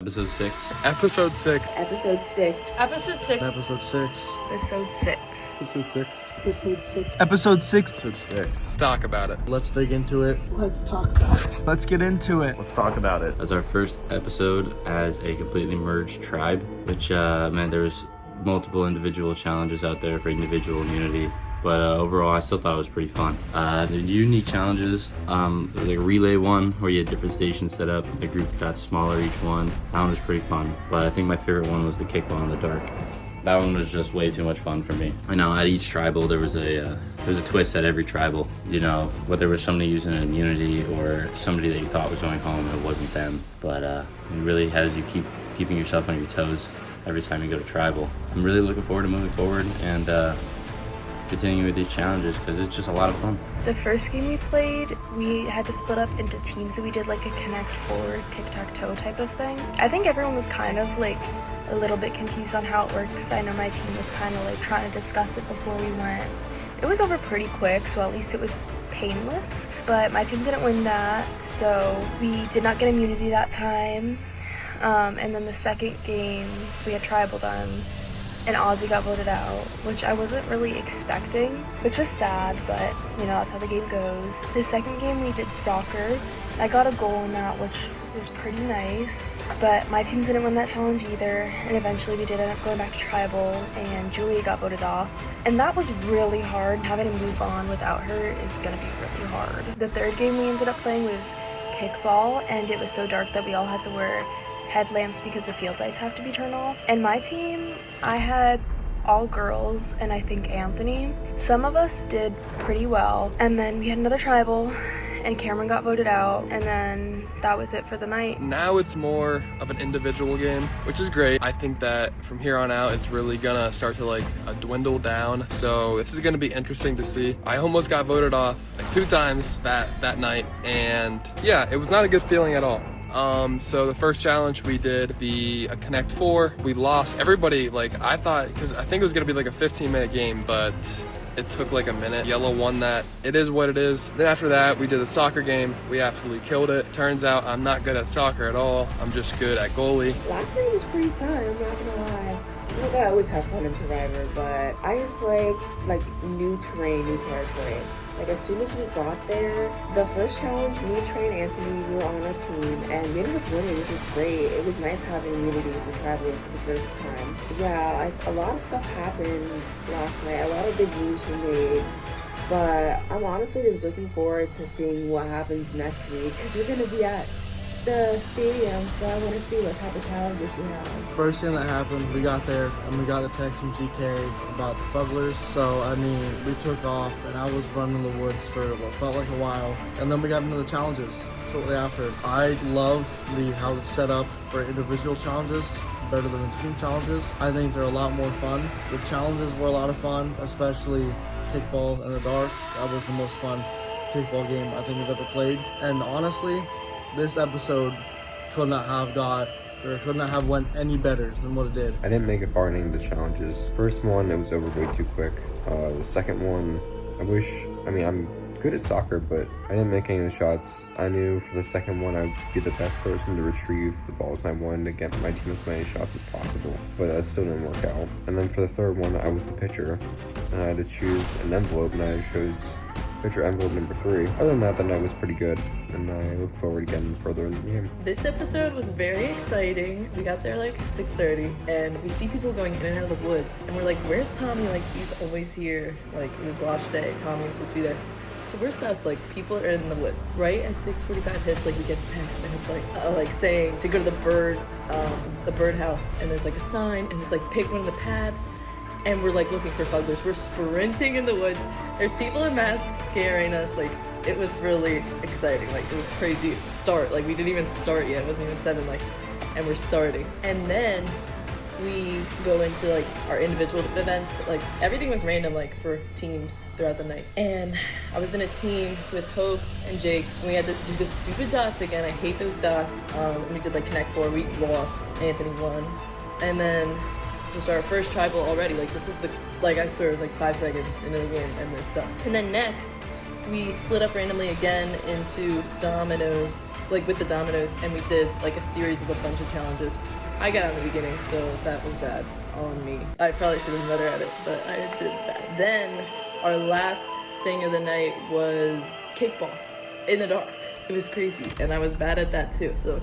Episode 6. Episode 6. Episode 6. Episode 6. Episode 6. Episode 6. Episode 6. Episode 6. Episode 6. Episode 6. Talk about it. Let's dig into it. Let's talk about it. Let's get into it. Let's talk about it. As our first episode as a completely merged tribe, which meant there was multiple individual challenges out there for individual immunity. But overall, I still thought it was pretty fun. The unique challenges, there was like a relay one where you had different stations set up. The group got smaller each one. That one was pretty fun. But I think my favorite one was the kickball in the dark. That one was just way too much fun for me. I know at each tribal there was a twist at every tribal. You know, whether it was somebody using an immunity or somebody that you thought was going home and it wasn't them. But it really has you keeping yourself on your toes every time you go to tribal. I'm really looking forward to moving forward and continuing with these challenges because it's just a lot of fun. The first game we played, we had to split up into teams, so we did like a Connect 4 tic-tac-toe type of thing. I think everyone was kind of like a little bit confused on how it works. I know my team was kind of like trying to discuss it before we went. It was over pretty quick, so at least it was painless, but my team didn't win that, so we did not get immunity that time. And then the second game, we had tribal done, and Ozzy got voted out, which I wasn't really expecting, which was sad, but you know, that's how the game goes. The second game we did soccer. I got a goal in that, which was pretty nice, but my team didn't win that challenge either, and eventually we did end up going back to tribal, and Julia got voted off, and that was really hard. Having to move on without her is gonna be really hard. The third game we ended up playing was kickball, and it was so dark that we all had to wear headlamps because the field lights have to be turned off. And my team, I had all girls and I think Anthony. Some of us did pretty well, and then we had another tribal and Cameron got voted out, and then that was it for the night. Now it's more of an individual game, which is great. I think that from here on out it's really gonna start to like dwindle down, so this is gonna be interesting to see. I almost got voted off like 2 times that night, and yeah, it was not a good feeling at all. So the first challenge we did, the Connect 4, we lost. Everybody, like, I thought, because I think it was going to be like a 15-minute game, but it took like a minute. Yellow won that. It is what it is. Then after that, we did a soccer game. We absolutely killed it. Turns out I'm not good at soccer at all. I'm just good at goalie. Last night was pretty fun, I'm not gonna lie. I think I always have fun in Survivor, but I just like new terrain, new territory. Like, as soon as we got there, the first challenge, me, Trey, and Anthony, we were on a team, and we ended up winning, which was great. It was nice having immunity for traveling for the first time. Yeah, a lot of stuff happened last night. A lot of big moves were made. But I'm honestly just looking forward to seeing what happens next week, because we're going to be at the stadium, so I want to see what type of challenges we have. First thing that happened, we got there and we got a text from GK about the fugglers. So, I mean, we took off and I was running in the woods for what felt like a while. And then we got into the challenges shortly after. I love how it's set up for individual challenges better than the team challenges. I think they're a lot more fun. The challenges were a lot of fun, especially kickball in the dark. That was the most fun kickball game I think I've ever played. And honestly, this episode could not have went any better than what it did. I didn't make it far in any of the challenges. First one, it was over way too quick. The second one, I'm good at soccer, but I didn't make any of the shots. I knew for the second one I'd be the best person to retrieve the balls, and I wanted to get my team as many shots as possible, but that still didn't work out. And then for the third one, I was the pitcher, and I had to choose an envelope, and I chose pitcher envelope number 3. Other than that, the night was pretty good, and I look forward to getting further in the game. This episode was very exciting. We got there like 6:30, and we see people going in and out of the woods, and we're like, where's Tommy? Like, he's always here. Like, it was wash day. Tommy was supposed to be there. So we're sus, like, people are in the woods. Right as 6:45 hits, like, we get a text, and it's like saying to go to the birdhouse, and there's like a sign, and it's like, pick one of the paths. And we're like looking for fugglers. We're sprinting in the woods. There's people in masks scaring us. Like, it was really exciting. Like, it was crazy start. Like, we didn't even start yet. It wasn't even 7, like, and we're starting. And then we go into like our individual events, but like everything was random, like for teams throughout the night. And I was in a team with Hope and Jake, and we had to do the stupid dots again. I hate those dots. We did like Connect 4. We lost. Anthony won. And then this was our first tribal already. Like, this was I swear it was like 5 seconds into the game and it's done. And then next, we split up randomly again into Dominoes like with the dominoes, and we did like a series of a bunch of challenges. I got out in the beginning, so that was bad on me. I probably should have been better at it, but I did that. Then our last thing of the night was kickball in the dark. It was crazy, and I was bad at that too, so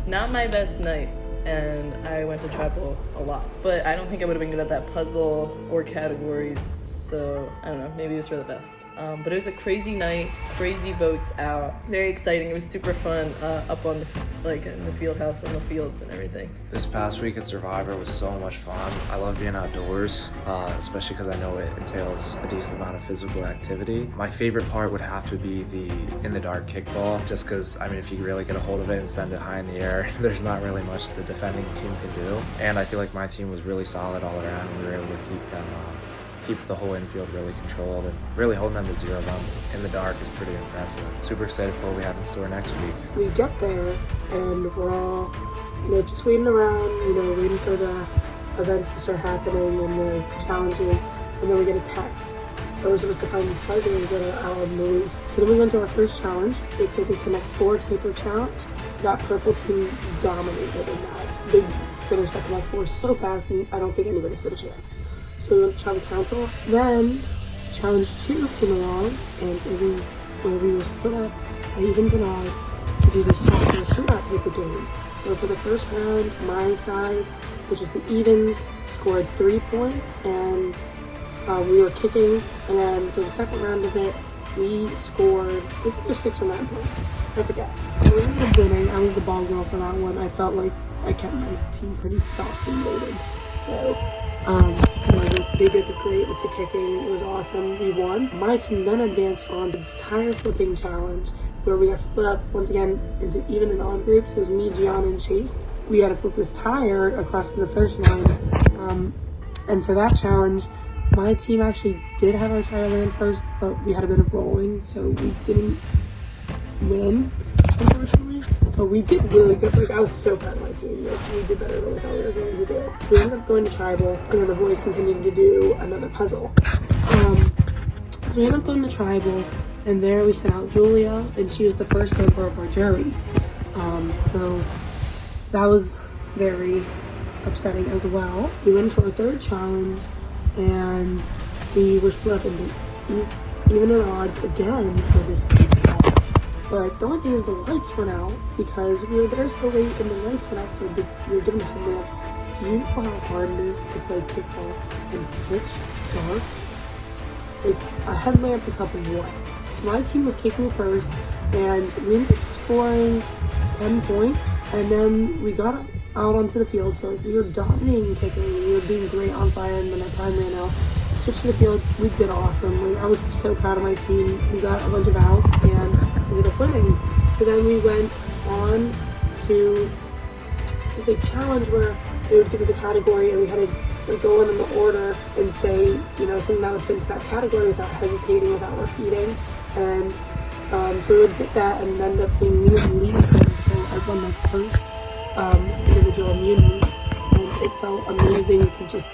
not my best night. And I went to tribal a lot, but I don't think I would have been good at that puzzle or categories, so I don't know, maybe it was for the best. But it was a crazy night, crazy votes out, very exciting. It was super fun up on the, in the field house, on the fields and everything. This past week at Survivor was so much fun. I love being outdoors, especially because I know it entails a decent amount of physical activity. My favorite part would have to be the in the dark kickball, just because, I mean, if you really get a hold of it and send it high in the air, there's not really much the defending team can do. And I feel like my team was really solid all around. We were able to keep the whole infield really controlled, and really holding them to 0 runs in the dark is pretty impressive. Super excited for what we have in store next week. We get there and we're all, just waiting around, waiting for the events to start happening and the challenges, and then we get a text that we're supposed to find these fighters that are out on the loose. So then we went to our first challenge. It's like a Connect 4 type of challenge. That purple team dominated in that. They finished that Connect 4 so fast, and I don't think anybody stood a chance. So we went to Tribal Council. Then Challenge 2 came along, and it was where we were split up by evens and odds to do this soccer shootout type of game. So for the first round, my side, which is the evens, scored 3 points, and we were kicking. And then for the second round of it, we scored, it was either 6 or 9 points. I forget. We ended up winning. I was the ball girl for that one. I felt like I kept my team pretty stocked and loaded. So, they did great with the kicking. It was awesome. We won. My team then advanced on this tire flipping challenge where we got split up once again into even and odd groups. It was me, Gianna, and Chase. We had to flip this tire across to the finish line. And for that challenge, my team actually did have our tire land first, but we had a bit of rolling, so we didn't win, unfortunately. But we did really good. I was so proud of my team. We did better than we thought we were going to do. We ended up going to tribal, and then the boys continued to do another puzzle. So we ended up going to tribal, and there we sent out Julia, and she was the first member of our jury. So that was very upsetting as well. We went to our third challenge, and we were split up into even and odds again for this kickball. But the only thing is the lights went out because we were there so late and the lights went out, so we were given headlamps. Do you know how hard it is to play kickball in pitch dark? Like, a headlamp is helping what? So my team was kicking first, and we ended up scoring 10 points, and then we got out onto the field, so we were dominating kicking. We were being great on fire, and then our time ran out. Switched to the field, we did awesome. I was so proud of my team. We got a bunch of outs and ended up winning. So then we went on to this challenge where they would give us a category, and we had to go in the order and say, something that would fit into that category without hesitating, without repeating. And so we did that and ended up being me and Lee. So I won my first individual immunity, and it felt amazing to just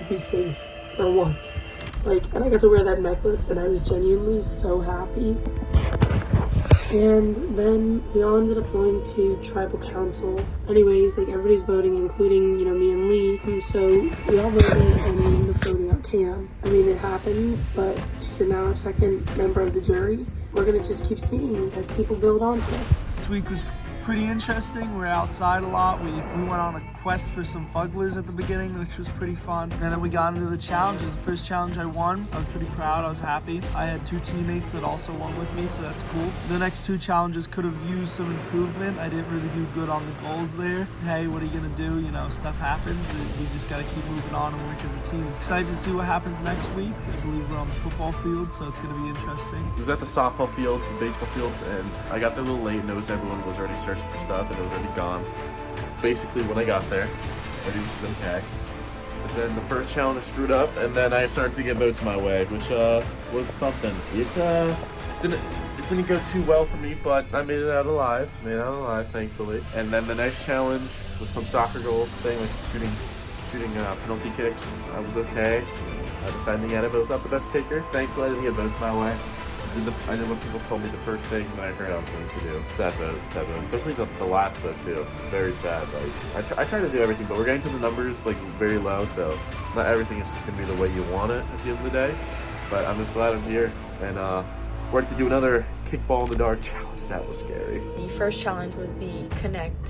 be safe for once. And I got to wear that necklace, and I was genuinely so happy. And then we all ended up going to tribal council. Anyways, everybody's voting, including, me and Lee. And so we all voted, and we ended up voting out Cam. I mean, it happens, but she's now our second member of the jury. We're gonna just keep seeing as people build onto us. This week was pretty interesting. We're outside a lot. We went on a quest for some fugglers at the beginning, which was pretty fun. And then we got into the challenges. The first challenge I won. I was pretty proud. I was happy. I had 2 teammates that also won with me, so that's cool. The next 2 challenges could have used some improvement. I didn't really do good on the goals there. Hey, what are you gonna do? Stuff happens. We just gotta keep moving on and work as a team. Excited to see what happens next week. I believe we're on the football field, so it's gonna be interesting. It was at the softball fields, the baseball fields, and I got there a little late, noticed everyone was already searching for stuff, and it was already gone. Basically, when I got there, everything was okay. But then the first challenge screwed up, and then I started to get votes my way, which was something. It didn't go too well for me, but I made it out alive. Thankfully. And then the next challenge was some soccer goal thing, shooting penalty kicks. I was okay. Defending at it, but I was not the best kicker. Thankfully, I didn't get votes my way. I know when people told me the first thing that I heard I was going to do, sad vote, especially the last vote too. Very sad. Like I try to do everything, but we're getting to the numbers like very low, so not everything is going to be the way you want it at the end of the day. But I'm just glad I'm here, and we're to do another kickball in the dark challenge. That was scary. The first challenge was the Connect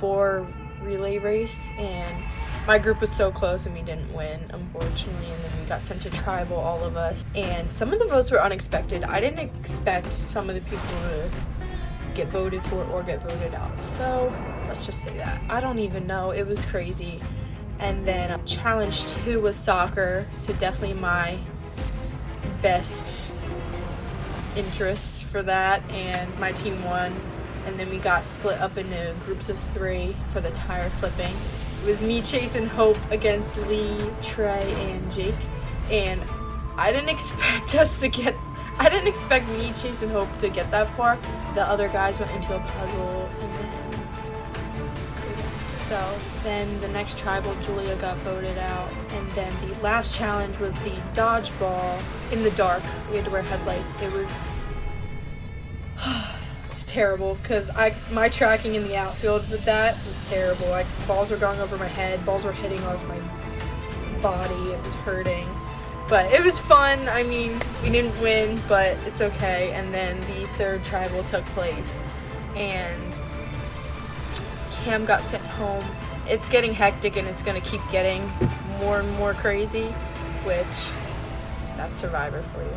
4 relay race, and my group was so close and we didn't win, unfortunately, and then we got sent to tribal, all of us, and some of the votes were unexpected. I didn't expect some of the people to get voted for or get voted out, so let's just say that. I don't even know, it was crazy. And then challenge 2 was soccer, so definitely my best interest for that, and my team won. And then we got split up into groups of 3 for the tire flipping. It was me, Chase, and Hope against Lee, Trey, and Jake. And I didn't expect me, Chase, and Hope to get that far. The other guys went into a puzzle, and then the next tribal, Julia got voted out. And then the last challenge was the dodgeball in the dark. We had to wear headlights. It was terrible because my tracking in the outfield with that was terrible. Like, balls were going over my head, balls were hitting off my body, it was hurting, but it was fun. I mean, we didn't win, but it's okay. And then the third tribal took place and Cam got sent home. It's getting hectic and it's going to keep getting more and more crazy, which that's Survivor for you.